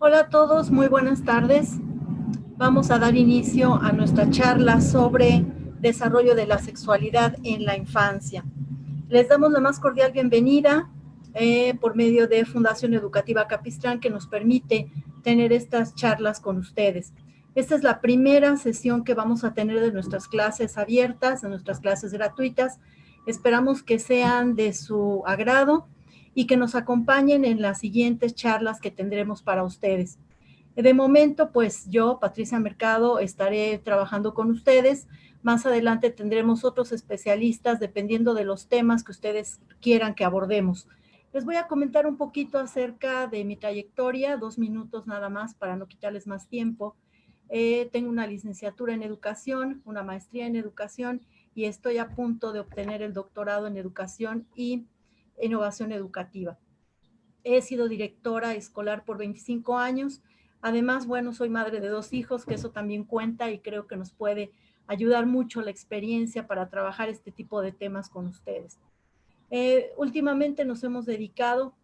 Hola a todos, muy buenas tardes. Vamos a dar inicio a nuestra charla sobre desarrollo de la sexualidad en la infancia. Les damos la más cordial bienvenida por medio de Fundación Educativa Capistrán, que nos permite tener estas charlas con ustedes. Esta es la primera sesión que vamos a tener de nuestras clases abiertas, de nuestras clases gratuitas. Esperamos que sean de su agrado y que nos acompañen en las siguientes charlas que tendremos para ustedes. De momento, pues yo, Patricia Mercado, estaré trabajando con ustedes. Más adelante tendremos otros especialistas dependiendo de los temas que ustedes quieran que abordemos. Les voy a comentar un poquito acerca de mi trayectoria, 2 minutos nada más para no quitarles más tiempo. Tengo una licenciatura en educación, una maestría en educación y estoy a punto de obtener el doctorado en educación y innovación educativa. He sido directora escolar por 25 años. Además, bueno, soy madre de 2 hijos, que eso también cuenta y creo que nos puede ayudar mucho la experiencia para trabajar este tipo de temas con ustedes. Últimamente nos hemos dedicado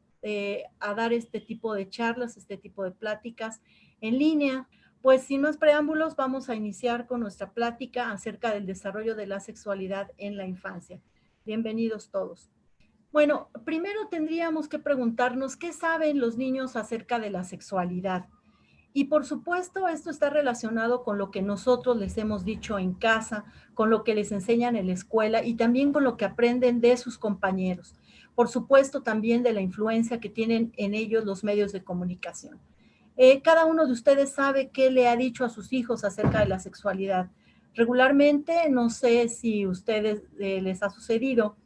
a dar este tipo de charlas, este tipo de pláticas en línea. Pues sin más preámbulos, vamos a iniciar con nuestra plática acerca del desarrollo de la sexualidad en la infancia. Bienvenidos todos. Bueno, primero tendríamos que preguntarnos qué saben los niños acerca de la sexualidad. Y por supuesto, esto está relacionado con lo que nosotros les hemos dicho en casa, con lo que les enseñan en la escuela y también con lo que aprenden de sus compañeros. Por supuesto, también de la influencia que tienen en ellos los medios de comunicación. Cada uno de ustedes sabe qué le ha dicho a sus hijos acerca de la sexualidad. Regularmente, no sé si a ustedes les ha sucedido,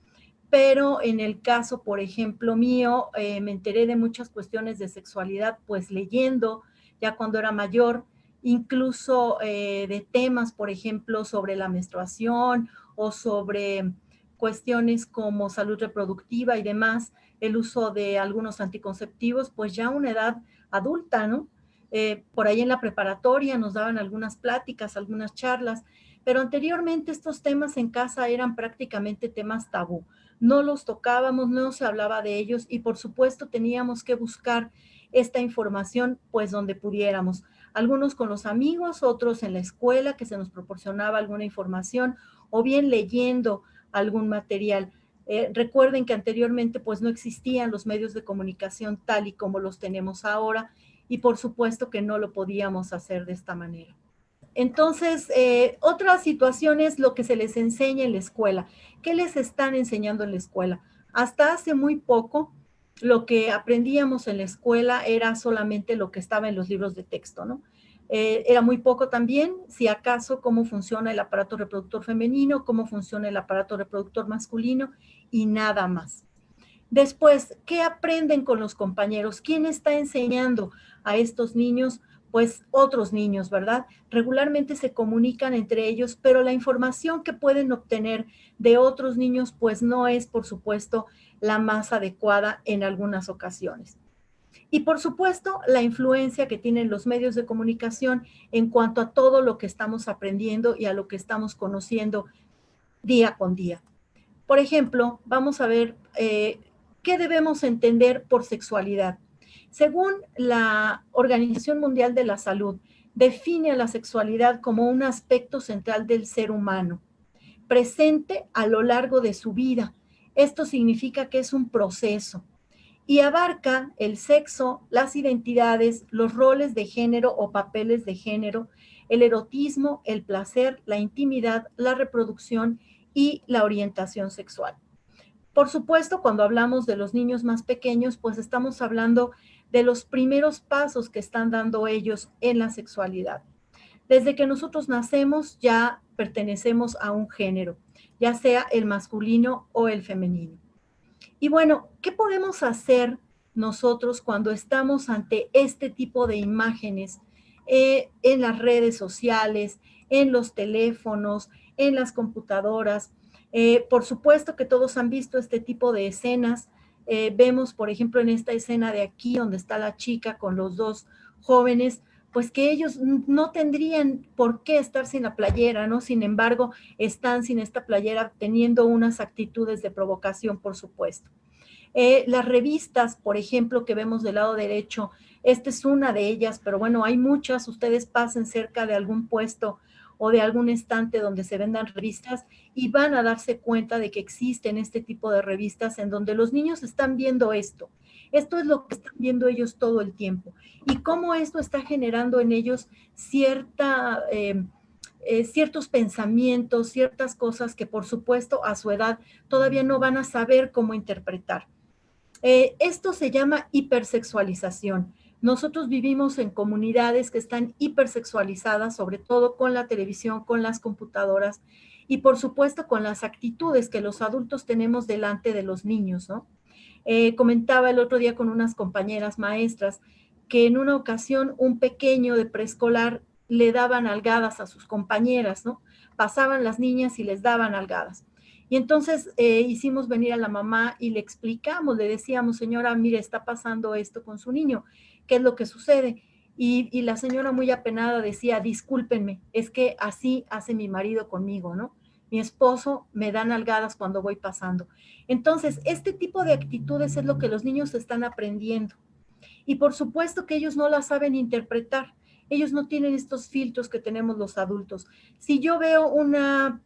pero en el caso, por ejemplo, mío, me enteré de muchas cuestiones de sexualidad, pues leyendo ya cuando era mayor, incluso de temas, por ejemplo, sobre la menstruación o sobre cuestiones como salud reproductiva y demás, el uso de algunos anticonceptivos, pues ya a una edad adulta, ¿no? Por ahí en la preparatoria nos daban algunas pláticas, algunas charlas, pero anteriormente estos temas en casa eran prácticamente temas tabú. No los tocábamos, no se hablaba de ellos y por supuesto teníamos que buscar esta información pues donde pudiéramos. Algunos con los amigos, otros en la escuela que se nos proporcionaba alguna información o bien leyendo algún material. Recuerden que anteriormente pues no existían los medios de comunicación tal y como los tenemos ahora y por supuesto que no lo podíamos hacer de esta manera. Entonces, otra situación es lo que se les enseña en la escuela. ¿Qué les están enseñando en la escuela? Hasta hace muy poco, lo que aprendíamos en la escuela era solamente lo que estaba en los libros de texto, ¿no? Era muy poco también, si acaso, cómo funciona el aparato reproductor femenino, cómo funciona el aparato reproductor masculino y nada más. Después, ¿qué aprenden con los compañeros? ¿Quién está enseñando a estos niños? Pues otros niños, ¿verdad? Regularmente se comunican entre ellos, pero la información que pueden obtener de otros niños, pues no es, por supuesto, la más adecuada en algunas ocasiones. Y por supuesto, la influencia que tienen los medios de comunicación en cuanto a todo lo que estamos aprendiendo y a lo que estamos conociendo día con día. Por ejemplo, vamos a ver qué debemos entender por sexualidad. Según la Organización Mundial de la Salud, define a la sexualidad como un aspecto central del ser humano, presente a lo largo de su vida. Esto significa que es un proceso y abarca el sexo, las identidades, los roles de género o papeles de género, el erotismo, el placer, la intimidad, la reproducción y la orientación sexual. Por supuesto, cuando hablamos de los niños más pequeños, pues estamos hablando de los primeros pasos que están dando ellos en la sexualidad. Desde que nosotros nacemos ya pertenecemos a un género, ya sea el masculino o el femenino. Y bueno, ¿qué podemos hacer nosotros cuando estamos ante este tipo de imágenes en las redes sociales, en los teléfonos, en las computadoras? Por supuesto que todos han visto este tipo de escenas. Vemos, por ejemplo, en esta escena de aquí, donde está la chica con los 2 jóvenes, pues que ellos no tendrían por qué estar sin la playera, ¿no? Sin embargo, están sin esta playera teniendo unas actitudes de provocación, por supuesto. Las revistas, por ejemplo, que vemos del lado derecho, esta es una de ellas, pero bueno, hay muchas. Ustedes pasen cerca de algún puesto o de algún estante donde se vendan revistas y van a darse cuenta de que existen este tipo de revistas en donde los niños están viendo esto. Esto es lo que están viendo ellos todo el tiempo. Y cómo esto está generando en ellos ciertos pensamientos, ciertas cosas que por supuesto a su edad todavía no van a saber cómo interpretar. Esto se llama hipersexualización. Nosotros vivimos en comunidades que están hipersexualizadas, sobre todo con la televisión, con las computadoras y por supuesto con las actitudes que los adultos tenemos delante de los niños, ¿no? Comentaba el otro día con unas compañeras maestras que en una ocasión un pequeño de preescolar le daban nalgadas a sus compañeras, ¿no? Pasaban las niñas y les daban nalgadas. Y entonces hicimos venir a la mamá y le explicamos, le decíamos, señora, mire, está pasando esto con su niño, ¿qué es lo que sucede? Y la señora muy apenada decía, discúlpenme, es que así hace mi marido conmigo, ¿no? Mi esposo me da nalgadas cuando voy pasando. Entonces, este tipo de actitudes es lo que los niños están aprendiendo. Y por supuesto que ellos no las saben interpretar. Ellos no tienen estos filtros que tenemos los adultos. Si yo veo una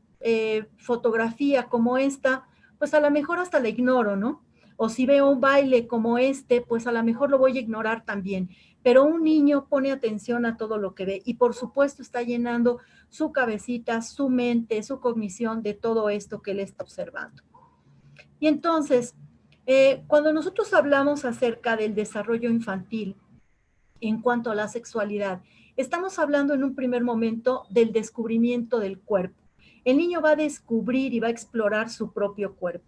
fotografía como esta, pues a lo mejor hasta la ignoro, ¿no? O si veo un baile como este, pues a lo mejor lo voy a ignorar también. Pero un niño pone atención a todo lo que ve y por supuesto está llenando su cabecita, su mente, su cognición de todo esto que él está observando. Y entonces, cuando nosotros hablamos acerca del desarrollo infantil en cuanto a la sexualidad, estamos hablando en un primer momento del descubrimiento del cuerpo. El niño va a descubrir y va a explorar su propio cuerpo.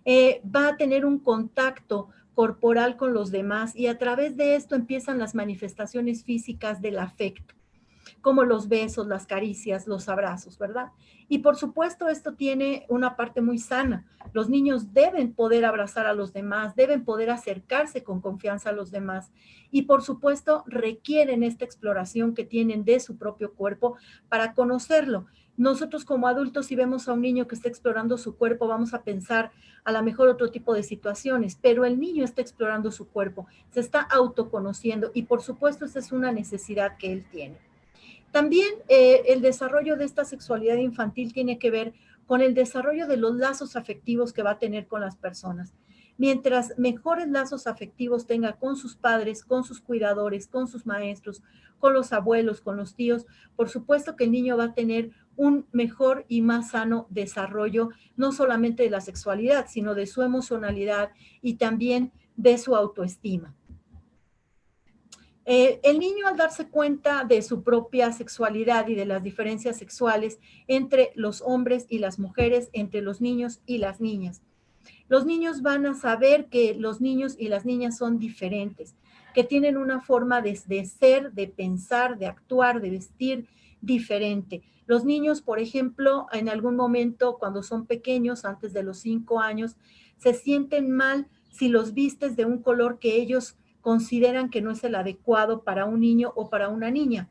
Va a tener un contacto corporal con los demás y a través de esto empiezan las manifestaciones físicas del afecto, como los besos, las caricias, los abrazos, ¿verdad? Y por supuesto esto tiene una parte muy sana. Los niños deben poder abrazar a los demás, deben poder acercarse con confianza a los demás y por supuesto requieren esta exploración que tienen de su propio cuerpo para conocerlo. Nosotros como adultos, si vemos a un niño que está explorando su cuerpo, vamos a pensar a lo mejor otro tipo de situaciones, pero el niño está explorando su cuerpo, se está autoconociendo y por supuesto esa es una necesidad que él tiene. También el desarrollo de esta sexualidad infantil tiene que ver con el desarrollo de los lazos afectivos que va a tener con las personas. Mientras mejores lazos afectivos tenga con sus padres, con sus cuidadores, con sus maestros, con los abuelos, con los tíos, por supuesto que el niño va a tener un mejor y más sano desarrollo, no solamente de la sexualidad, sino de su emocionalidad y también de su autoestima. El niño al darse cuenta de su propia sexualidad y de las diferencias sexuales entre los hombres y las mujeres, entre los niños y las niñas, los niños van a saber que los niños y las niñas son diferentes, que tienen una forma de ser, de pensar, de actuar, de vestir diferente. Los niños, por ejemplo, en algún momento cuando son pequeños, antes de los 5 años, se sienten mal si los vistes de un color que ellos consideran que no es el adecuado para un niño o para una niña.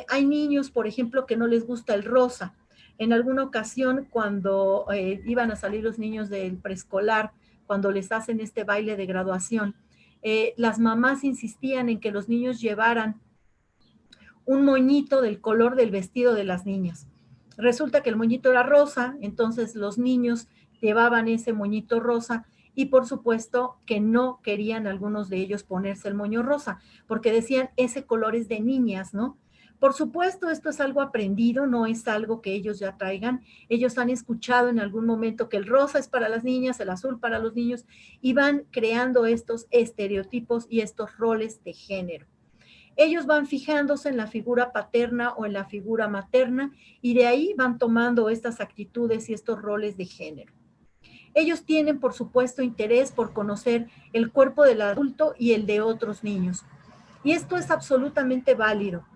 Hay niños, por ejemplo, que no les gusta el rosa. En alguna ocasión, cuando iban a salir los niños del preescolar, cuando les hacen este baile de graduación, las mamás insistían en que los niños llevaran un moñito del color del vestido de las niñas. Resulta que el moñito era rosa, entonces los niños llevaban ese moñito rosa y por supuesto que no querían algunos de ellos ponerse el moño rosa, porque decían, ese color es de niñas, ¿no? Por supuesto, esto es algo aprendido, no es algo que ellos ya traigan. Ellos han escuchado en algún momento que el rosa es para las niñas, el azul para los niños, y van creando estos estereotipos y estos roles de género. Ellos van fijándose en la figura paterna o en la figura materna y de ahí van tomando estas actitudes y estos roles de género. Ellos tienen, por supuesto, interés por conocer el cuerpo del adulto y el de otros niños. Y esto es absolutamente válido.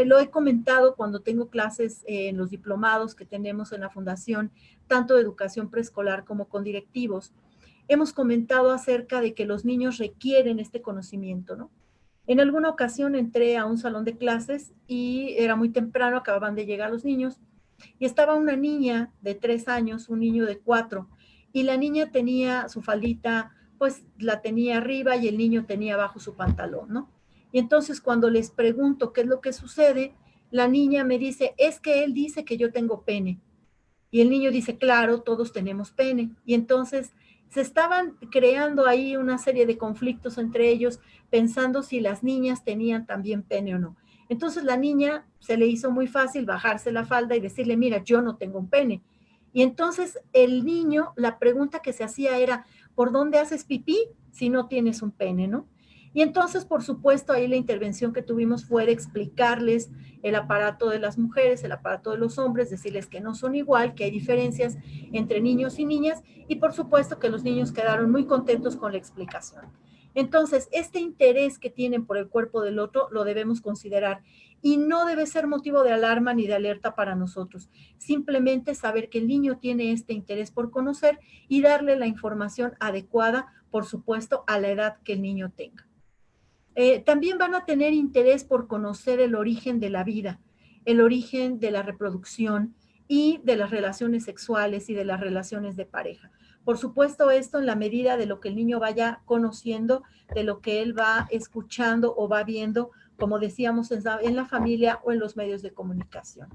Lo he comentado cuando tengo clases en los diplomados que tenemos en la Fundación, tanto de educación preescolar como con directivos. Hemos comentado acerca de que los niños requieren este conocimiento, ¿no? En alguna ocasión entré a un salón de clases y era muy temprano, acababan de llegar los niños, y estaba una niña de 3 años, un niño de 4, y la niña tenía su faldita pues la tenía arriba y el niño tenía abajo su pantalón, ¿no? Y entonces cuando les pregunto qué es lo que sucede, la niña me dice, es que él dice que yo tengo pene. Y el niño dice, claro, todos tenemos pene. Y entonces se estaban creando ahí una serie de conflictos entre ellos, pensando si las niñas tenían también pene o no. Entonces la niña se le hizo muy fácil bajarse la falda y decirle, mira, yo no tengo un pene. Y entonces el niño, la pregunta que se hacía era, ¿por dónde haces pipí si no tienes un pene, no? Y entonces, por supuesto, ahí la intervención que tuvimos fue de explicarles el aparato de las mujeres, el aparato de los hombres, decirles que no son igual, que hay diferencias entre niños y niñas, y por supuesto que los niños quedaron muy contentos con la explicación. Entonces, este interés que tienen por el cuerpo del otro lo debemos considerar y no debe ser motivo de alarma ni de alerta para nosotros. Simplemente saber que el niño tiene este interés por conocer y darle la información adecuada, por supuesto, a la edad que el niño tenga. También van a tener interés por conocer el origen de la vida, el origen de la reproducción y de las relaciones sexuales y de las relaciones de pareja. Por supuesto, esto en la medida de lo que el niño vaya conociendo, de lo que él va escuchando o va viendo, como decíamos, en la familia o en los medios de comunicación.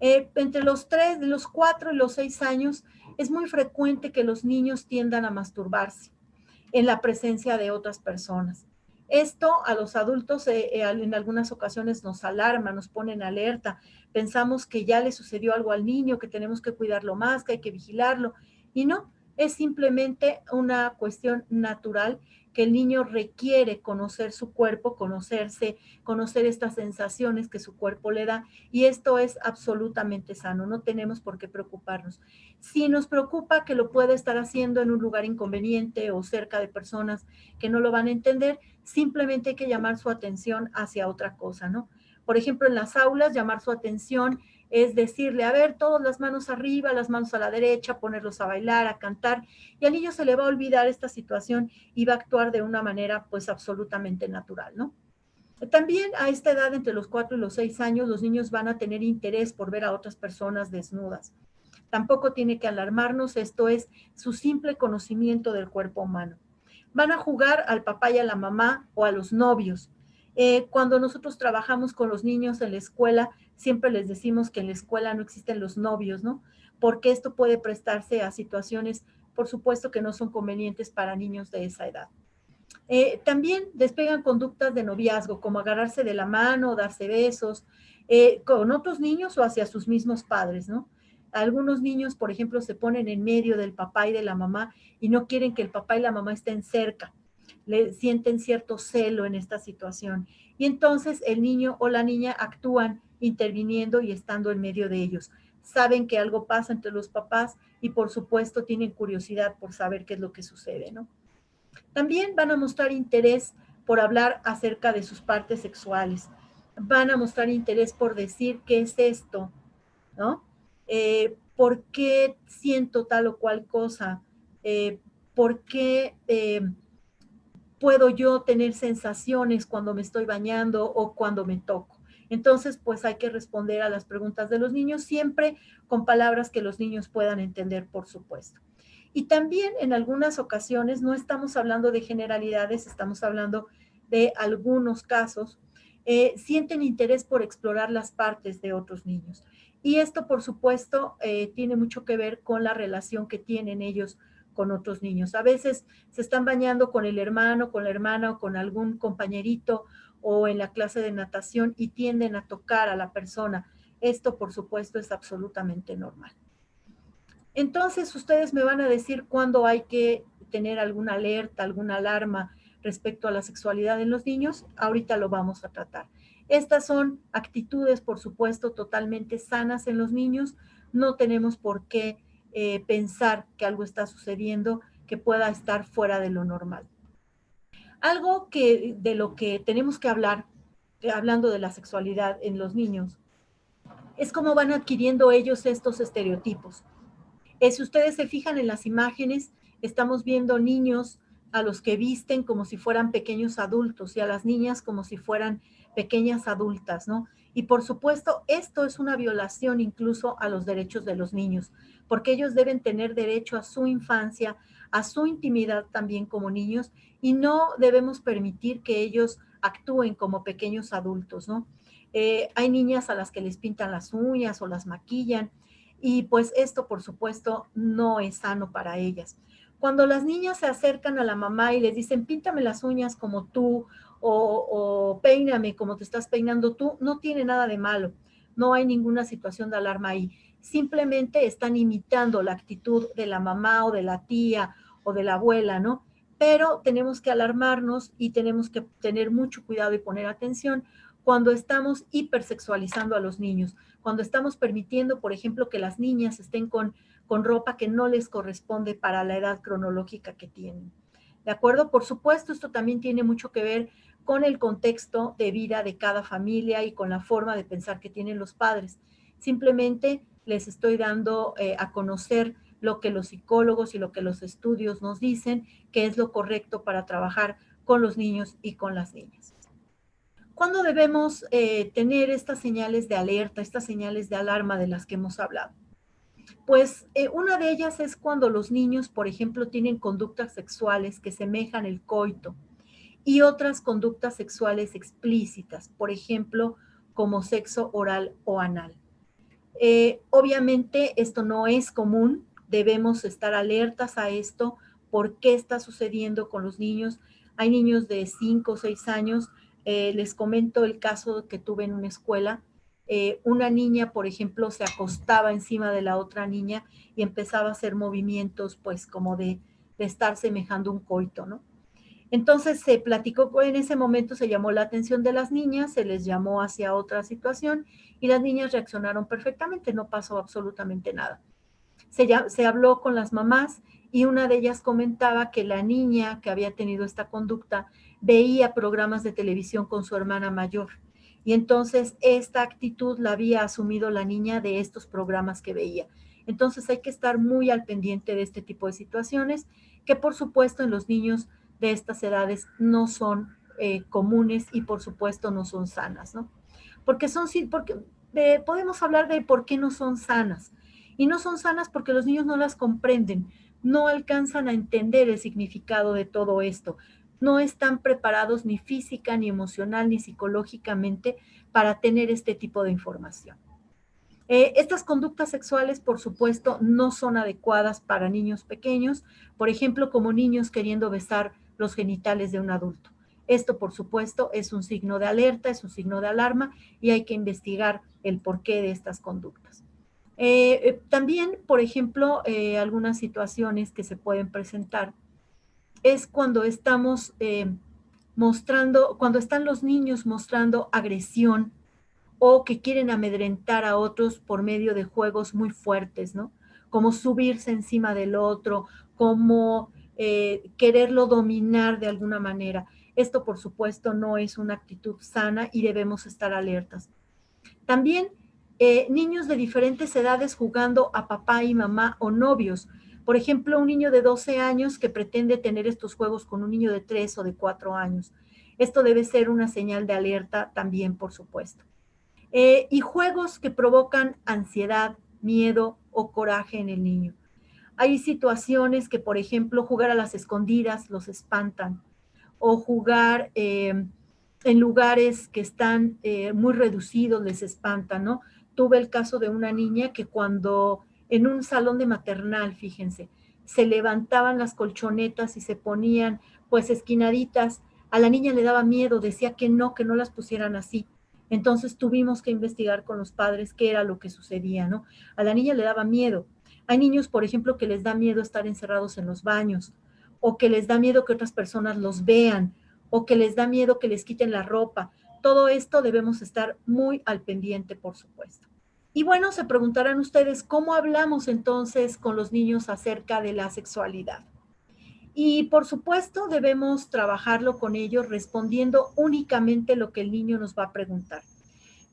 Entre los 3, los 4 y los 6 años, es muy frecuente que los niños tiendan a masturbarse en la presencia de otras personas. Esto a los adultos en algunas ocasiones nos alarma, nos pone en alerta. Pensamos que ya le sucedió algo al niño, que tenemos que cuidarlo más, que hay que vigilarlo. Y no, es simplemente una cuestión natural que el niño requiere conocer su cuerpo, conocerse, conocer estas sensaciones que su cuerpo le da. Y esto es absolutamente sano, no tenemos por qué preocuparnos. Si nos preocupa que lo pueda estar haciendo en un lugar inconveniente o cerca de personas que no lo van a entender, simplemente hay que llamar su atención hacia otra cosa, ¿no? Por ejemplo, en las aulas, llamar su atención es decirle, a ver, todas las manos arriba, las manos a la derecha, ponerlos a bailar, a cantar, y al niño se le va a olvidar esta situación y va a actuar de una manera pues absolutamente natural, ¿no? También a esta edad, entre los 4 y los 6 años, los niños van a tener interés por ver a otras personas desnudas. Tampoco tiene que alarmarnos, esto es su simple conocimiento del cuerpo humano. Van a jugar al papá y a la mamá o a los novios. Cuando nosotros trabajamos con los niños en la escuela, siempre les decimos que en la escuela no existen los novios, ¿no? Porque esto puede prestarse a situaciones, por supuesto, que no son convenientes para niños de esa edad. También despegan conductas de noviazgo, como agarrarse de la mano, darse besos, con otros niños o hacia sus mismos padres, ¿no? Algunos niños, por ejemplo, se ponen en medio del papá y de la mamá y no quieren que el papá y la mamá estén cerca. Le sienten cierto celo en esta situación. Y entonces el niño o la niña actúan interviniendo y estando en medio de ellos. Saben que algo pasa entre los papás y por supuesto tienen curiosidad por saber qué es lo que sucede, ¿no? También van a mostrar interés por hablar acerca de sus partes sexuales. Van a mostrar interés por decir qué es esto, ¿no? ¿Por qué siento tal o cual cosa? ¿Por qué puedo yo tener sensaciones cuando me estoy bañando o cuando me toco? Entonces, pues hay que responder a las preguntas de los niños siempre con palabras que los niños puedan entender, por supuesto. Y también en algunas ocasiones no estamos hablando de generalidades, estamos hablando de algunos casos, sienten interés por explorar las partes de otros niños. Y esto, por supuesto, tiene mucho que ver con la relación que tienen ellos con otros niños. A veces se están bañando con el hermano, con la hermana o con algún compañerito o en la clase de natación y tienden a tocar a la persona. Esto, por supuesto, es absolutamente normal. Entonces, ustedes me van a decir cuándo hay que tener alguna alerta, alguna alarma respecto a la sexualidad en los niños. Ahorita lo vamos a tratar. Estas son actitudes, por supuesto, totalmente sanas en los niños. No tenemos por qué pensar que algo está sucediendo que pueda estar fuera de lo normal. Algo que de lo que tenemos que hablar, hablando de la sexualidad en los niños, es cómo van adquiriendo ellos estos estereotipos. Si ustedes se fijan en las imágenes, estamos viendo niños a los que visten como si fueran pequeños adultos y a las niñas como si fueran pequeñas adultas, ¿no? Y por supuesto, esto es una violación incluso a los derechos de los niños, porque ellos deben tener derecho a su infancia, a su intimidad también como niños y no debemos permitir que ellos actúen como pequeños adultos, ¿no? Hay niñas a las que les pintan las uñas o las maquillan y pues esto por supuesto no es sano para ellas. Cuando las niñas se acercan a la mamá y les dicen píntame las uñas como tú o peíname como te estás peinando tú, no tiene nada de malo, no hay ninguna situación de alarma ahí. Simplemente están imitando la actitud de la mamá o de la tía o de la abuela, ¿no? Pero tenemos que alarmarnos y tenemos que tener mucho cuidado y poner atención cuando estamos hipersexualizando a los niños, cuando estamos permitiendo, por ejemplo, que las niñas estén con ropa que no les corresponde para la edad cronológica que tienen. ¿De acuerdo? Por supuesto, esto también tiene mucho que ver con el contexto de vida de cada familia y con la forma de pensar que tienen los padres. Simplemente les estoy dando a conocer lo que los psicólogos y lo que los estudios nos dicen que es lo correcto para trabajar con los niños y con las niñas. ¿Cuándo debemos tener estas señales de alerta, estas señales de alarma de las que hemos hablado? Pues una de ellas es cuando los niños, por ejemplo, tienen conductas sexuales que semejan el coito y otras conductas sexuales explícitas, por ejemplo, como sexo oral o anal. Obviamente esto no es común, debemos estar alertas a esto, por qué está sucediendo con los niños. Hay niños de 5 o 6 años, les comento el caso que tuve en una escuela. Una niña, por ejemplo, se acostaba encima de la otra niña y empezaba a hacer movimientos, pues como de estar semejando un coito, ¿no? Entonces se platicó, en ese momento se llamó la atención de las niñas, se les llamó hacia otra situación y las niñas reaccionaron perfectamente, no pasó absolutamente nada. Se habló con las mamás y una de ellas comentaba que la niña que había tenido esta conducta veía programas de televisión con su hermana mayor. Y entonces esta actitud la había asumido la niña de estos programas que veía. Entonces hay que estar muy al pendiente de este tipo de situaciones que por supuesto en los niños de estas edades no son comunes y por supuesto no son sanas, ¿no? Porque podemos hablar de por qué no son sanas. Y no son sanas porque los niños no las comprenden, no alcanzan a entender el significado de todo esto, no están preparados ni física, ni emocional, ni psicológicamente para tener este tipo de información. Estas conductas sexuales, por supuesto, no son adecuadas para niños pequeños, por ejemplo, como niños queriendo besar los genitales de un adulto. Esto, por supuesto, es un signo de alerta, es un signo de alarma y hay que investigar el porqué de estas conductas. También, por ejemplo, algunas situaciones que se pueden presentar es cuando estamos mostrando, cuando están los niños mostrando agresión o que quieren amedrentar a otros por medio de juegos muy fuertes, ¿no? Como subirse encima del otro, como quererlo dominar de alguna manera. Esto, por supuesto, no es una actitud sana y debemos estar alertas. También niños de diferentes edades jugando a papá y mamá o novios. Por ejemplo, un niño de 12 años que pretende tener estos juegos con un niño de 3 o de 4 años. Esto debe ser una señal de alerta también, por supuesto. Y juegos que provocan ansiedad, miedo o coraje en el niño. Hay situaciones que, por ejemplo, jugar a las escondidas los espantan o jugar en lugares que están muy reducidos les espantan, ¿no? Tuve el caso de una niña que cuando en un salón de maternal, fíjense, se levantaban las colchonetas y se ponían pues esquinaditas, a la niña le daba miedo, decía que no las pusieran así. Entonces tuvimos que investigar con los padres qué era lo que sucedía, ¿no? A la niña le daba miedo. Hay niños, por ejemplo, que les da miedo estar encerrados en los baños o que les da miedo que otras personas los vean o que les da miedo que les quiten la ropa. Todo esto debemos estar muy al pendiente, por supuesto. Y bueno, se preguntarán ustedes, ¿cómo hablamos entonces con los niños acerca de la sexualidad? Y por supuesto debemos trabajarlo con ellos respondiendo únicamente lo que el niño nos va a preguntar.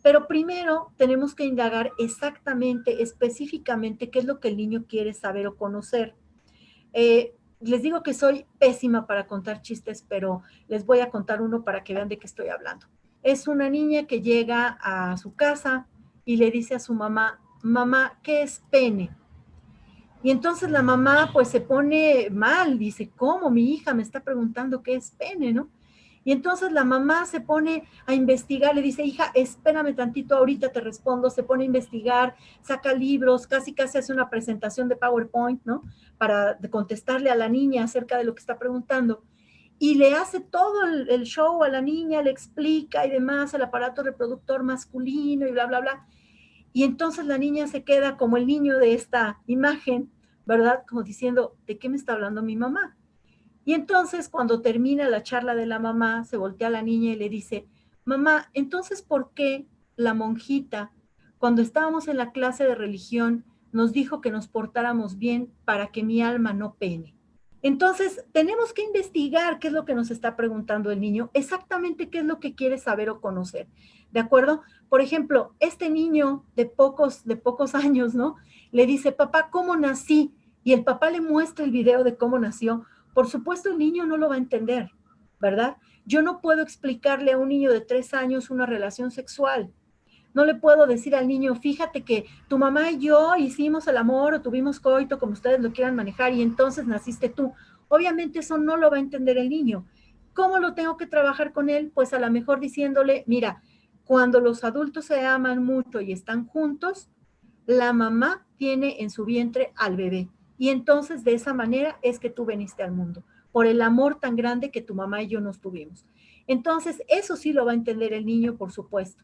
Pero primero tenemos que indagar exactamente, específicamente, qué es lo que el niño quiere saber o conocer. Les digo que soy pésima para contar chistes, pero les voy a contar uno para que vean de qué estoy hablando. Es una niña que llega a su casa y le dice a su mamá, mamá, ¿qué es pene? Y entonces la mamá pues se pone mal, dice, ¿cómo mi hija me está preguntando qué es pene, no? Y entonces la mamá se pone a investigar, le dice, hija, espérame tantito, ahorita te respondo, se pone a investigar, saca libros, casi casi hace una presentación de PowerPoint, ¿no? Para contestarle a la niña acerca de lo que está preguntando. Y le hace todo el show a la niña, le explica y demás, el aparato reproductor masculino y bla, bla, bla. Y entonces la niña se queda como el niño de esta imagen, ¿verdad? Como diciendo, ¿de qué me está hablando mi mamá? Y entonces cuando termina la charla de la mamá, se voltea a la niña y le dice, mamá, entonces ¿por qué la monjita, cuando estábamos en la clase de religión, nos dijo que nos portáramos bien para que mi alma no pene? Entonces, tenemos que investigar qué es lo que nos está preguntando el niño, exactamente qué es lo que quiere saber o conocer, ¿de acuerdo? Por ejemplo, este niño de pocos años, ¿no? Le dice, papá, ¿cómo nací? Y el papá le muestra el video de cómo nació. Por supuesto, el niño no lo va a entender, ¿verdad? Yo no puedo explicarle a un niño de 3 años una relación sexual. No le puedo decir al niño, fíjate que tu mamá y yo hicimos el amor o tuvimos coito, como ustedes lo quieran manejar, y entonces naciste tú. Obviamente eso no lo va a entender el niño. ¿Cómo lo tengo que trabajar con él? Pues a lo mejor diciéndole, mira, cuando los adultos se aman mucho y están juntos, la mamá tiene en su vientre al bebé. Y entonces de esa manera es que tú veniste al mundo, por el amor tan grande que tu mamá y yo nos tuvimos. Entonces, eso sí lo va a entender el niño, por supuesto.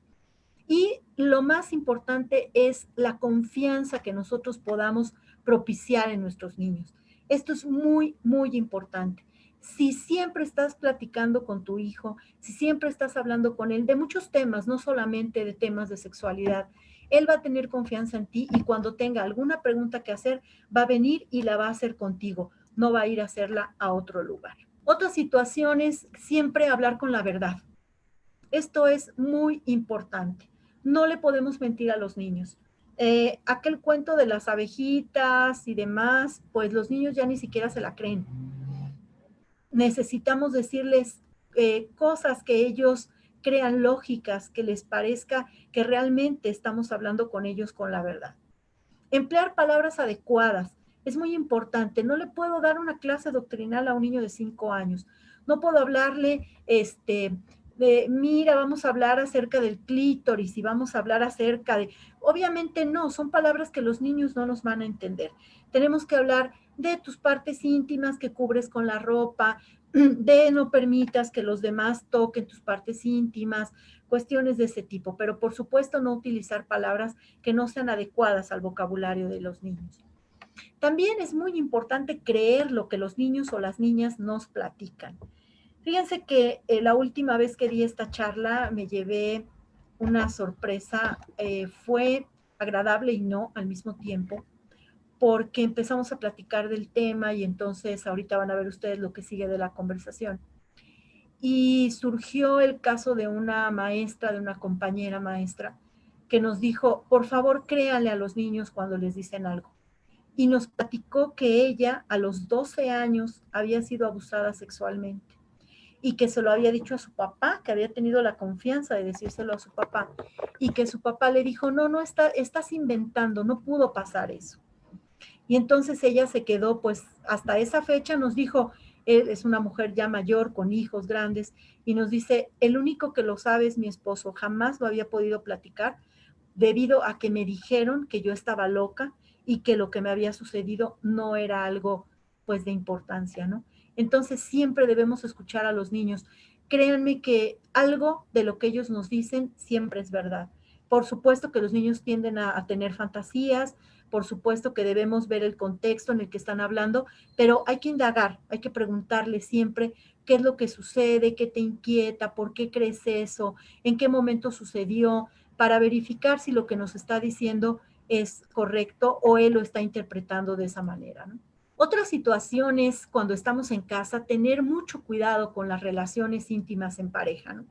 Y lo más importante es la confianza que nosotros podamos propiciar en nuestros niños. Esto es muy, muy importante. Si siempre estás platicando con tu hijo, si siempre estás hablando con él de muchos temas, no solamente de temas de sexualidad, él va a tener confianza en ti y cuando tenga alguna pregunta que hacer, va a venir y la va a hacer contigo, no va a ir a hacerla a otro lugar. Otra situación es siempre hablar con la verdad. Esto es muy importante. No le podemos mentir a los niños. Aquel cuento de las abejitas y demás, pues los niños ya ni siquiera se la creen. Necesitamos decirles cosas que ellos crean lógicas, que les parezca que realmente estamos hablando con ellos con la verdad. Emplear palabras adecuadas es muy importante. No le puedo dar una clase doctrinal a un niño de 5 años. No puedo hablarle, mira, vamos a hablar acerca del clítoris y vamos a hablar acerca de... Obviamente no, son palabras que los niños no nos van a entender. Tenemos que hablar de tus partes íntimas que cubres con la ropa, de no permitas que los demás toquen tus partes íntimas, cuestiones de ese tipo, pero por supuesto no utilizar palabras que no sean adecuadas al vocabulario de los niños. También es muy importante creer lo que los niños o las niñas nos platican. Fíjense que la última vez que di esta charla me llevé una sorpresa, fue agradable y no al mismo tiempo, porque empezamos a platicar del tema y entonces ahorita van a ver ustedes lo que sigue de la conversación. Y surgió el caso de una maestra, de una compañera maestra, que nos dijo, por favor, créanle a los niños cuando les dicen algo. Y nos platicó que ella a los 12 años había sido abusada sexualmente y que se lo había dicho a su papá, que había tenido la confianza de decírselo a su papá y que su papá le dijo, no, no, estás inventando, no pudo pasar eso. Y entonces ella se quedó, pues hasta esa fecha nos dijo, es una mujer ya mayor, con hijos grandes, y nos dice, el único que lo sabe es mi esposo, jamás lo había podido platicar debido a que me dijeron que yo estaba loca y que lo que me había sucedido no era algo pues de importancia, ¿no? Entonces siempre debemos escuchar a los niños. Créanme que algo de lo que ellos nos dicen siempre es verdad. Por supuesto que los niños tienden a tener fantasías, por supuesto que debemos ver el contexto en el que están hablando, pero hay que indagar, hay que preguntarle siempre qué es lo que sucede, qué te inquieta, por qué crees eso, en qué momento sucedió, para verificar si lo que nos está diciendo es correcto o él lo está interpretando de esa manera, ¿no? Otra situación es cuando estamos en casa, tener mucho cuidado con las relaciones íntimas en pareja, ¿no?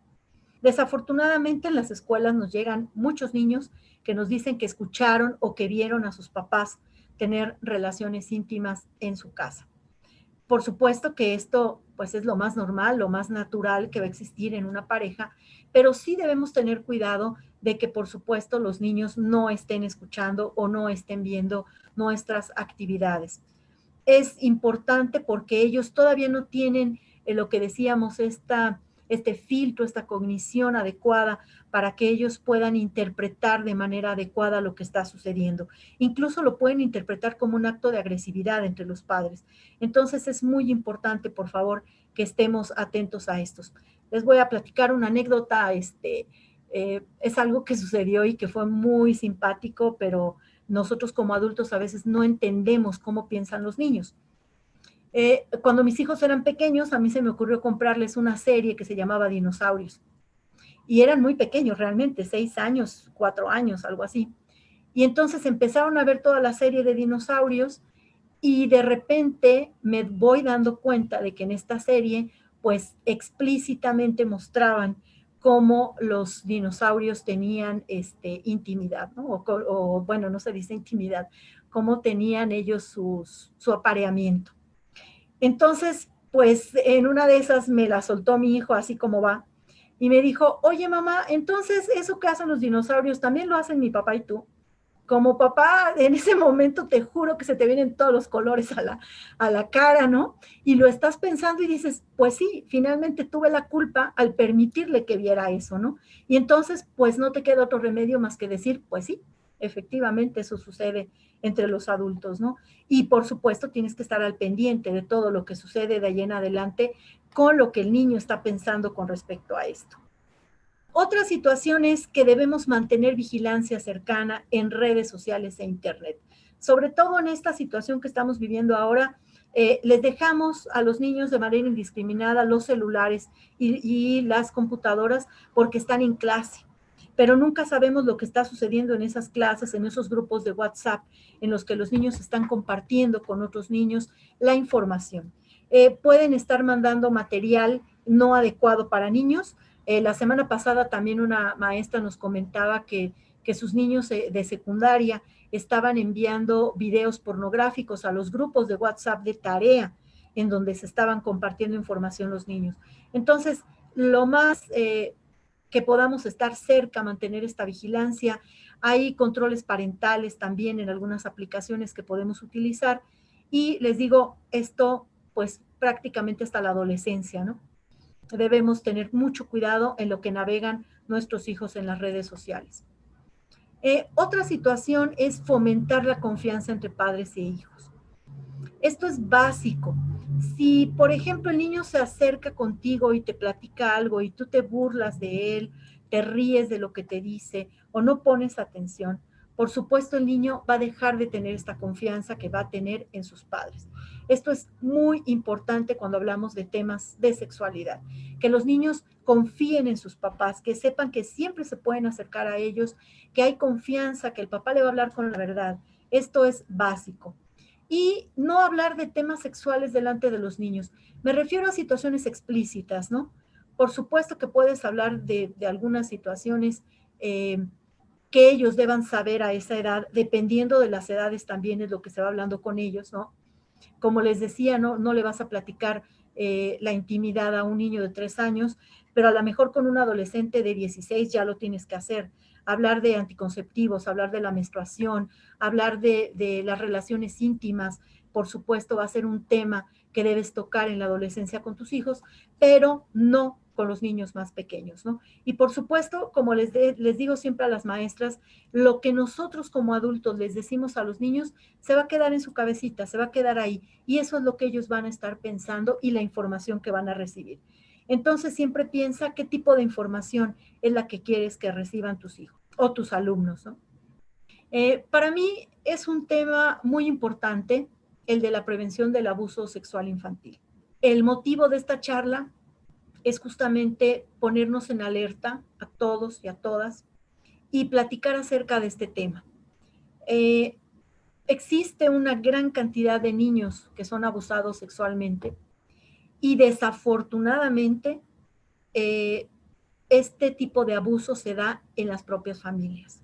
Desafortunadamente en las escuelas nos llegan muchos niños que nos dicen que escucharon o que vieron a sus papás tener relaciones íntimas en su casa. Por supuesto que esto pues es lo más normal, lo más natural que va a existir en una pareja, pero sí debemos tener cuidado de que, por supuesto, los niños no estén escuchando o no estén viendo nuestras actividades. Es importante porque ellos todavía no tienen lo que decíamos, este filtro, esta cognición adecuada para que ellos puedan interpretar de manera adecuada lo que está sucediendo. Incluso lo pueden interpretar como un acto de agresividad entre los padres. Entonces es muy importante, por favor, que estemos atentos a estos. Les voy a platicar una anécdota, es algo que sucedió y que fue muy simpático, pero nosotros como adultos a veces no entendemos cómo piensan los niños. Cuando mis hijos eran pequeños, a mí se me ocurrió comprarles una serie que se llamaba Dinosaurios. Y eran muy pequeños realmente, 6 años, 4 años, algo así. Y entonces empezaron a ver toda la serie de dinosaurios y de repente me voy dando cuenta de que en esta serie, pues explícitamente mostraban cómo los dinosaurios tenían intimidad, ¿no? O bueno, no se dice intimidad, cómo tenían ellos su apareamiento. Entonces, pues en una de esas me la soltó mi hijo así como va y me dijo, oye mamá, entonces eso que hacen los dinosaurios también lo hacen mi papá y tú. Como papá, en ese momento te juro que se te vienen todos los colores a la cara, ¿no? Y lo estás pensando y dices, pues sí, finalmente tuve la culpa al permitirle que viera eso, ¿no? Y entonces, pues no te queda otro remedio más que decir, pues sí, efectivamente eso sucede entre los adultos, ¿no? Y por supuesto tienes que estar al pendiente de todo lo que sucede de ahí en adelante con lo que el niño está pensando con respecto a esto. Otra situación es que debemos mantener vigilancia cercana en redes sociales e internet. Sobre todo en esta situación que estamos viviendo ahora, les dejamos a los niños de manera indiscriminada los celulares y las computadoras porque están en clase, pero nunca sabemos lo que está sucediendo en esas clases, en esos grupos de WhatsApp, en los que los niños están compartiendo con otros niños la información. Pueden estar mandando material no adecuado para niños. La semana pasada también una maestra nos comentaba que sus niños de secundaria estaban enviando videos pornográficos a los grupos de WhatsApp de tarea en donde se estaban compartiendo información los niños. Entonces, lo más que podamos estar cerca, mantener esta vigilancia. Hay controles parentales también en algunas aplicaciones que podemos utilizar. Y les digo, esto pues prácticamente hasta la adolescencia, ¿no? Debemos tener mucho cuidado en lo que navegan nuestros hijos en las redes sociales. Otra situación es fomentar la confianza entre padres e hijos. Esto es básico. Si, por ejemplo, el niño se acerca contigo y te platica algo y tú te burlas de él, te ríes de lo que te dice o no pones atención, por supuesto el niño va a dejar de tener esta confianza que va a tener en sus padres. Esto es muy importante cuando hablamos de temas de sexualidad, que los niños confíen en sus papás, que sepan que siempre se pueden acercar a ellos, que hay confianza, que el papá le va a hablar con la verdad. Esto es básico. Y no hablar de temas sexuales delante de los niños. Me refiero a situaciones explícitas, ¿no? Por supuesto que puedes hablar de algunas situaciones que ellos deban saber a esa edad, dependiendo de las edades también es lo que se va hablando con ellos, ¿no? Como les decía, no le vas a platicar la intimidad a un niño de 3 años, pero a lo mejor con un adolescente de 16 ya lo tienes que hacer. Hablar de anticonceptivos, hablar de la menstruación, hablar de las relaciones íntimas, por supuesto va a ser un tema que debes tocar en la adolescencia con tus hijos, pero no con los niños más pequeños, ¿no? Y por supuesto, como les digo siempre a las maestras, lo que nosotros como adultos les decimos a los niños se va a quedar en su cabecita, se va a quedar ahí, y eso es lo que ellos van a estar pensando y la información que van a recibir. Entonces siempre piensa qué tipo de información es la que quieres que reciban tus hijos o tus alumnos, ¿no? Para mí es un tema muy importante el de la prevención del abuso sexual infantil. El motivo de esta charla es justamente ponernos en alerta a todos y a todas y platicar acerca de este tema. Existe una gran cantidad de niños que son abusados sexualmente y desafortunadamente este tipo de abuso se da en las propias familias.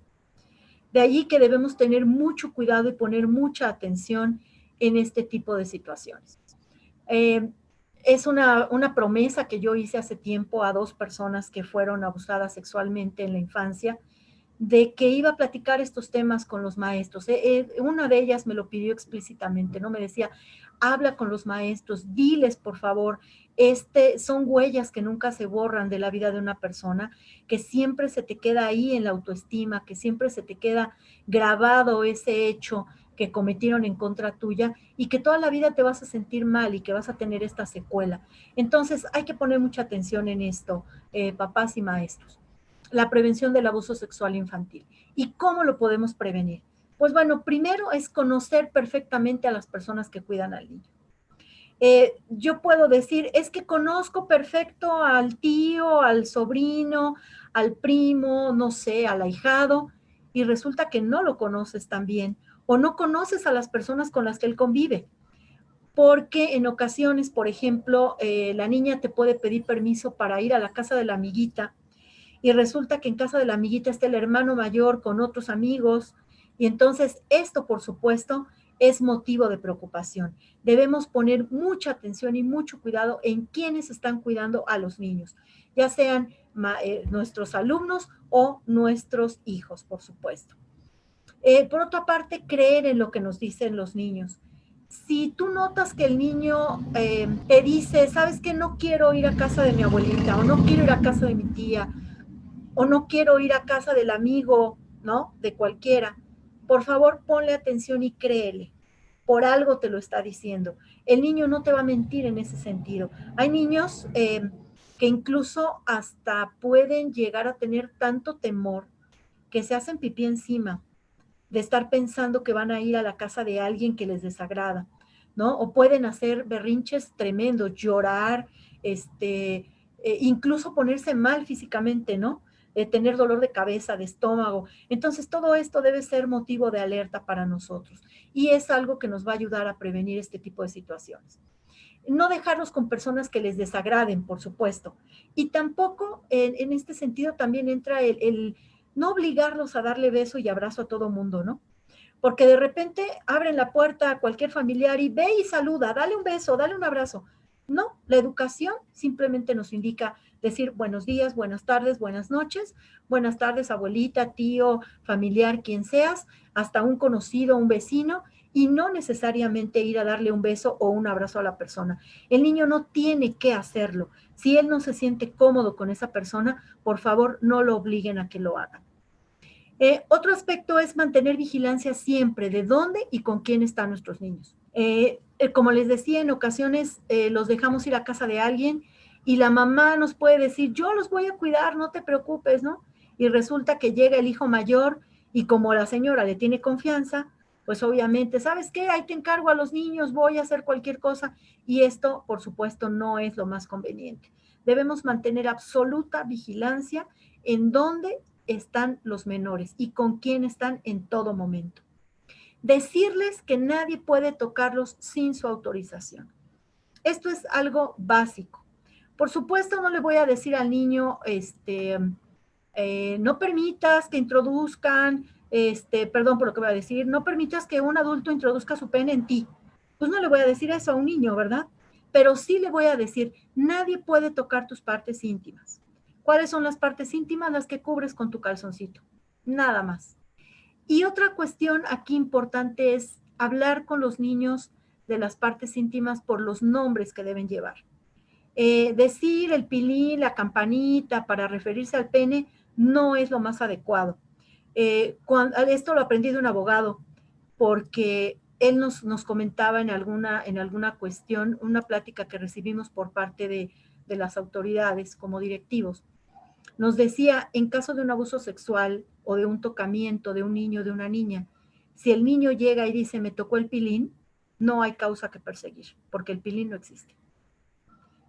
De allí que debemos tener mucho cuidado y poner mucha atención en este tipo de situaciones. Eh, Es una promesa que yo hice hace tiempo a 2 personas que fueron abusadas sexualmente en la infancia, de que iba a platicar estos temas con los maestros. Una de ellas me lo pidió explícitamente, ¿no? Me decía, habla con los maestros, diles, por favor, son huellas que nunca se borran de la vida de una persona, que siempre se te queda ahí en la autoestima, que siempre se te queda grabado ese hecho que cometieron en contra tuya y que toda la vida te vas a sentir mal y que vas a tener esta secuela. Entonces hay que poner mucha atención en esto, papás y maestros. La prevención del abuso sexual infantil. ¿Y cómo lo podemos prevenir? Pues bueno, primero es conocer perfectamente a las personas que cuidan al niño. Yo puedo decir, es que conozco perfecto al tío, al sobrino, al primo, no sé, al ahijado, y resulta que no lo conoces tan bien, o no conoces a las personas con las que él convive, porque en ocasiones, por ejemplo, la niña te puede pedir permiso para ir a la casa de la amiguita, y resulta que en casa de la amiguita está el hermano mayor con otros amigos, y entonces esto, por supuesto, es motivo de preocupación. Debemos poner mucha atención y mucho cuidado en quienes están cuidando a los niños, ya sean nuestros alumnos o nuestros hijos, por supuesto. Por otra parte, creer en lo que nos dicen los niños. Si tú notas que el niño te dice, sabes que no quiero ir a casa de mi abuelita o no quiero ir a casa de mi tía, o no quiero ir a casa del amigo, ¿no? De cualquiera. Por favor, ponle atención y créele. Por algo te lo está diciendo. El niño no te va a mentir en ese sentido. Hay niños que incluso hasta pueden llegar a tener tanto temor que se hacen pipí encima de estar pensando que van a ir a la casa de alguien que les desagrada, ¿no? O pueden hacer berrinches tremendos, llorar, incluso ponerse mal físicamente, ¿no? Tener dolor de cabeza, de estómago. Entonces, todo esto debe ser motivo de alerta para nosotros y es algo que nos va a ayudar a prevenir este tipo de situaciones. No dejarlos con personas que les desagraden, por supuesto. Y tampoco en este sentido también entra el no obligarlos a darle beso y abrazo a todo mundo, ¿no? Porque de repente abren la puerta a cualquier familiar y ve y saluda, dale un beso, dale un abrazo. No, la educación simplemente nos indica decir buenos días, buenas tardes, buenas tardes, abuelita, tío, familiar, quien seas, hasta un conocido, un vecino, y no necesariamente ir a darle un beso o un abrazo a la persona. El niño no tiene que hacerlo. Si él no se siente cómodo con esa persona, por favor, no lo obliguen a que lo haga. Otro aspecto es mantener vigilancia siempre de dónde y con quién están nuestros niños. Como les decía, en ocasiones los dejamos ir a casa de alguien y la mamá nos puede decir, yo los voy a cuidar, no te preocupes, ¿no? Y resulta que llega el hijo mayor y como la señora le tiene confianza, pues obviamente, ¿sabes qué? Ahí te encargo a los niños, voy a hacer cualquier cosa y esto, por supuesto, no es lo más conveniente. Debemos mantener absoluta vigilancia en dónde están los menores y con quién están en todo momento. Decirles que nadie puede tocarlos sin su autorización. Esto es algo básico. Por supuesto, no le voy a decir al niño, no permitas que introduzcan, perdón por lo que voy a decir, no permitas que un adulto introduzca su pene en ti. Pues no le voy a decir eso a un niño, ¿verdad? Pero sí le voy a decir, nadie puede tocar tus partes íntimas. ¿Cuáles son las partes íntimas? Las que cubres con tu calzoncito. Nada más. Y otra cuestión aquí importante es hablar con los niños de las partes íntimas por los nombres que deben llevar. Decir el pilín, la campanita para referirse al pene no es lo más adecuado. Esto lo aprendí de un abogado porque él nos comentaba en alguna cuestión, una plática que recibimos por parte de las autoridades como directivos. Nos decía, en caso de un abuso sexual o de un tocamiento de un niño o de una niña, si el niño llega y dice, me tocó el pilín, no hay causa que perseguir, porque el pilín no existe.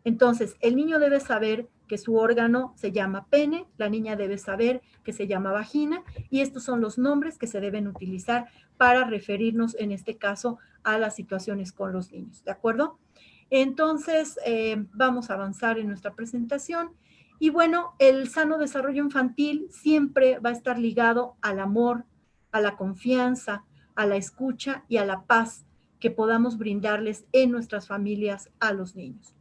Entonces, el niño debe saber que su órgano se llama pene, la niña debe saber que se llama vagina, y estos son los nombres que se deben utilizar para referirnos, en este caso, a las situaciones con los niños, ¿de acuerdo? Entonces, vamos a avanzar en nuestra presentación. Y bueno, el sano desarrollo infantil siempre va a estar ligado al amor, a la confianza, a la escucha y a la paz que podamos brindarles en nuestras familias a los niños.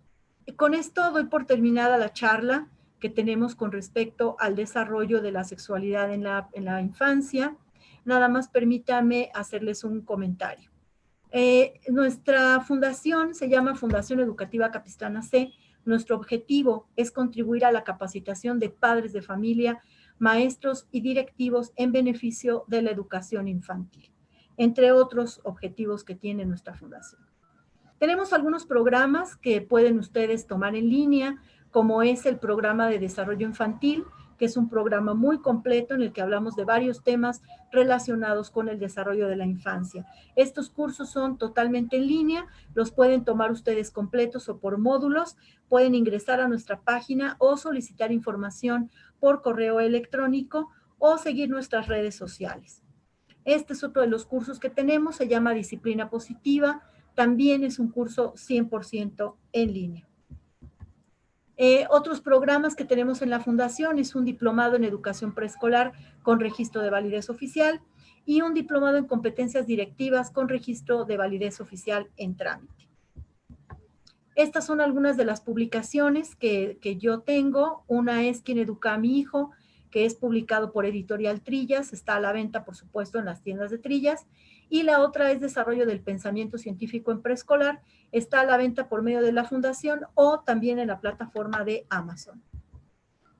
Con esto doy por terminada la charla que tenemos con respecto al desarrollo de la sexualidad en la infancia. Nada más permítanme hacerles un comentario. Nuestra fundación se llama Fundación Educativa Capistrana C. Nuestro objetivo es contribuir a la capacitación de padres de familia, maestros y directivos en beneficio de la educación infantil, entre otros objetivos que tiene nuestra fundación. Tenemos algunos programas que pueden ustedes tomar en línea, como es el programa de desarrollo infantil, que es un programa muy completo en el que hablamos de varios temas relacionados con el desarrollo de la infancia. Estos cursos son totalmente en línea, los pueden tomar ustedes completos o por módulos, pueden ingresar a nuestra página o solicitar información por correo electrónico o seguir nuestras redes sociales. Este es otro de los cursos que tenemos, se llama Disciplina Positiva, también es un curso 100% en línea. Otros programas que tenemos en la fundación es un diplomado en educación preescolar con registro de validez oficial y un diplomado en competencias directivas con registro de validez oficial en trámite. Estas son algunas de las publicaciones que yo tengo. Una es Quien educa a mi hijo, que es publicado por Editorial Trillas, está a la venta, por supuesto, en las tiendas de Trillas. Y la otra es Desarrollo del Pensamiento Científico en Preescolar, está a la venta por medio de la Fundación o también en la plataforma de Amazon.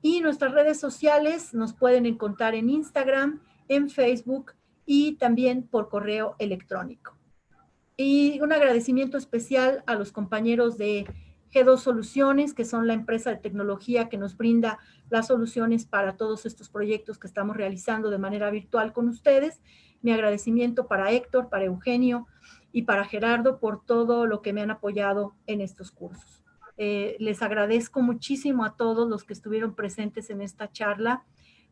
Y nuestras redes sociales nos pueden encontrar en Instagram, en Facebook y también por correo electrónico. Y un agradecimiento especial a los compañeros de G2 Soluciones, que son la empresa de tecnología que nos brinda las soluciones para todos estos proyectos que estamos realizando de manera virtual con ustedes. Mi agradecimiento para Héctor, para Eugenio y para Gerardo por todo lo que me han apoyado en estos cursos. Les agradezco muchísimo a todos los que estuvieron presentes en esta charla.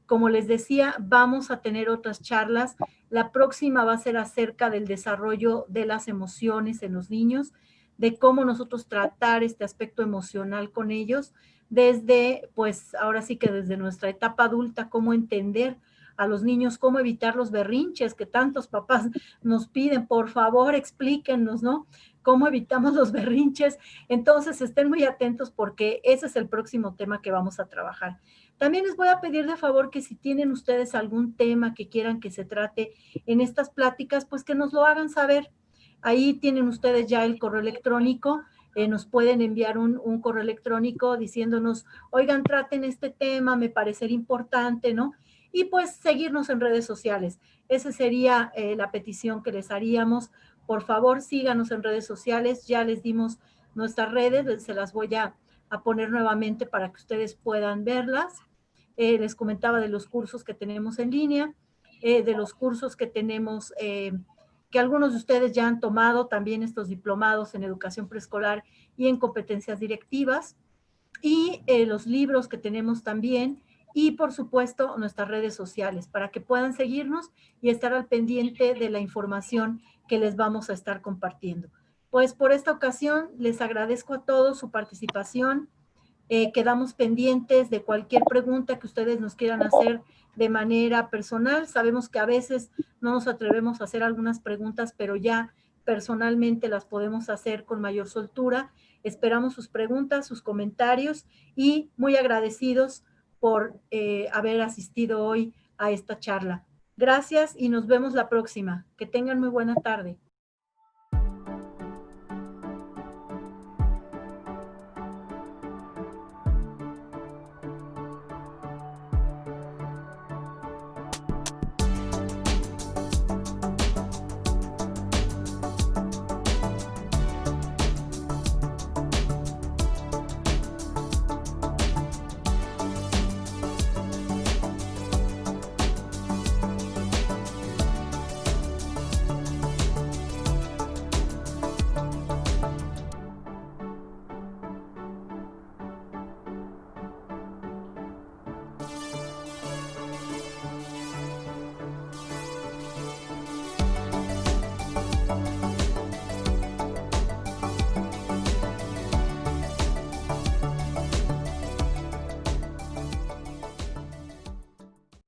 Como les decía, vamos a tener otras charlas. La próxima va a ser acerca del desarrollo de las emociones en los niños, de cómo nosotros tratar este aspecto emocional con ellos, desde, pues ahora sí que desde nuestra etapa adulta, cómo entender a los niños, cómo evitar los berrinches que tantos papás nos piden, por favor, explíquenos, ¿no? ¿Cómo evitamos los berrinches? Entonces, estén muy atentos porque ese es el próximo tema que vamos a trabajar. También les voy a pedir de favor que si tienen ustedes algún tema que quieran que se trate en estas pláticas, pues que nos lo hagan saber. Ahí tienen ustedes ya el correo electrónico, nos pueden enviar un correo electrónico diciéndonos, oigan, traten este tema, me parecería importante, ¿no? Y pues seguirnos en redes sociales. Esa sería la petición que les haríamos. Por favor, síganos en redes sociales, ya les dimos nuestras redes, se las voy a poner nuevamente para que ustedes puedan verlas. Les comentaba de los cursos que tenemos en línea, de los cursos que tenemos, que algunos de ustedes ya han tomado, también estos diplomados en educación preescolar y en competencias directivas, y los libros que tenemos también, y por supuesto nuestras redes sociales, para que puedan seguirnos y estar al pendiente de la información que les vamos a estar compartiendo. Pues por esta ocasión les agradezco a todos su participación. Quedamos pendientes de cualquier pregunta que ustedes nos quieran hacer de manera personal. Sabemos que a veces no nos atrevemos a hacer algunas preguntas, pero ya personalmente las podemos hacer con mayor soltura. Esperamos sus preguntas, sus comentarios y muy agradecidos por haber asistido hoy a esta charla. Gracias y nos vemos la próxima. Que tengan muy buena tarde.